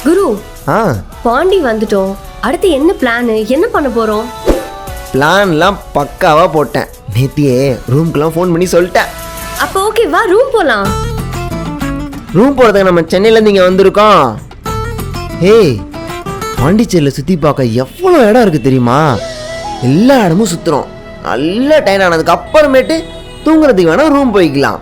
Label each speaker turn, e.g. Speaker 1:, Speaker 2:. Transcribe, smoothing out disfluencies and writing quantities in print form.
Speaker 1: குரு பாண்டி வந்துட்டோம். அடுத்து என்ன பிளான்? என்ன பண்ண போறோம்?
Speaker 2: பிளான்லாம் பக்காவா போட்டேன். நேத்தியே ரூம்க்குலாம் ஃபோன் பண்ணி சொல்லிட்டேன்.
Speaker 1: அப்போ ஓகே, வா ரூம் போலாம்.
Speaker 2: ரூம் போகிறதுக்கு நம்ம சென்னையிலேருந்து இங்கே வந்திருக்கோம். ஏய், பாண்டிச்சேரியில் சுற்றி பார்க்க எவ்வளோ இடம் இருக்குது தெரியுமா? எல்லா இடமும் சுற்றுறோம். நல்ல டைம் ஆனதுக்கு அப்புறமேட்டு தூங்குறதுக்கு வேணால் ரூம் போய்க்கலாம்.